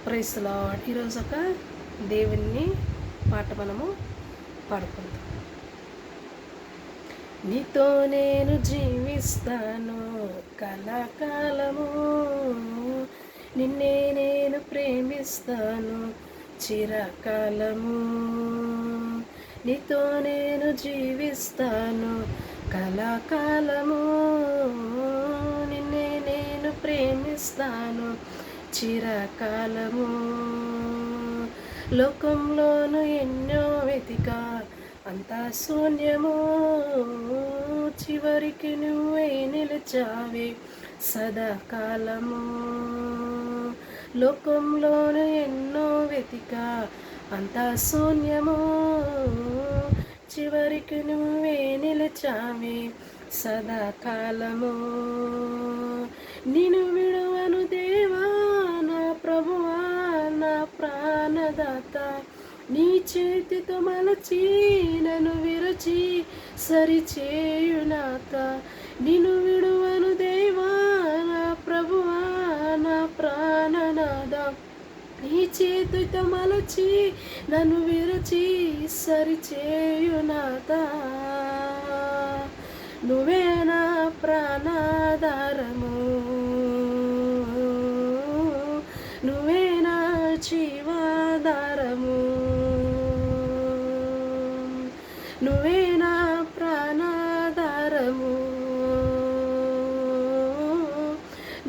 Praise the lord. ఈరోజు ఒక దేవుని పాట మనము పాడుకుందాం. నీతో నేను జీవిస్తాను కలకాలము, నిన్నే నేను ప్రేమిస్తాను చిరకాలము. నీతో నేను జీవిస్తాను కలకాలము, నిన్నే నేను ప్రేమిస్తాను చిరకాలము. లోకంలోను ఎన్నో వెతికా అంతా శూన్యము, చివరికి నువ్వే నిలిచావే సదాకాలము. లోకంలోను ఎన్నో వెతికా అంతా శూన్యము, చివరికి నువ్వే నిలిచావే సదాకాలము. నిన్ను విడువను దేవా నా ప్రభువా నా ప్రాణదాత, నీ చేతితో మలచి నన్ను విరచి సరిచేయునాత. నిన్ను విడువను దేవా నా ప్రభువా నా ప్రాణనాద, నీ చేతితో మలచి నన్ను విరచి సరిచేయునాత. నువ్వే నా ప్రాణాధారము, నువ్వే నా జీవాధారము, నువ్వే నా ప్రాణాధారము,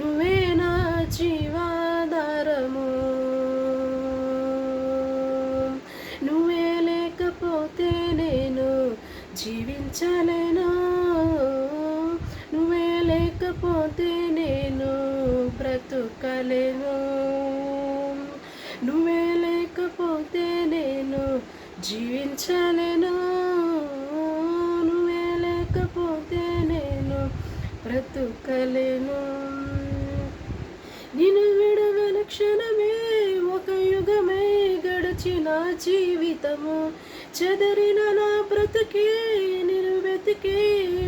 నువ్వే నా జీవాధారము. నువ్వే లేకపోతే నేను జీవించలేను, నువ్వే లేకపోతే నేను బ్రతుకలేను, నువ్వే లేకపోతే నేను జీవించలేను, నువ్వే లేకపోతే నేను బ్రతుకలేను. నిన్ను విడవని క్షణమే ఒక యుగమై గడిచిన జీవితము, చెదరిన నా బ్రతుకే నిన్ను వెతికే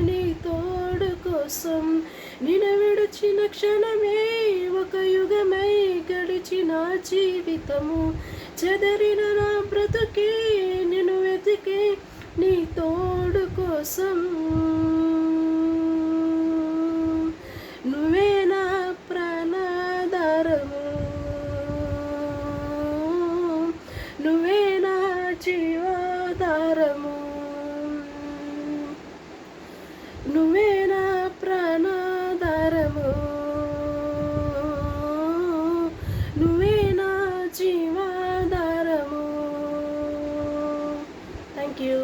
నీ తోడు కోసం. నిన్ను విడిచిన క్షణమే ఒక యుగమై గడిచిన జీవితము, చెదరిన నా బ్రతుకే నిన్ను వెతికే నీ తోడు కోసం. నువ్వే నా ప్రాణాధారము, నువ్వే నా జీవాధారము, నువ్వే నా ప్రాణాధారము, నువ్వే నా జీవాధారము. Thank you.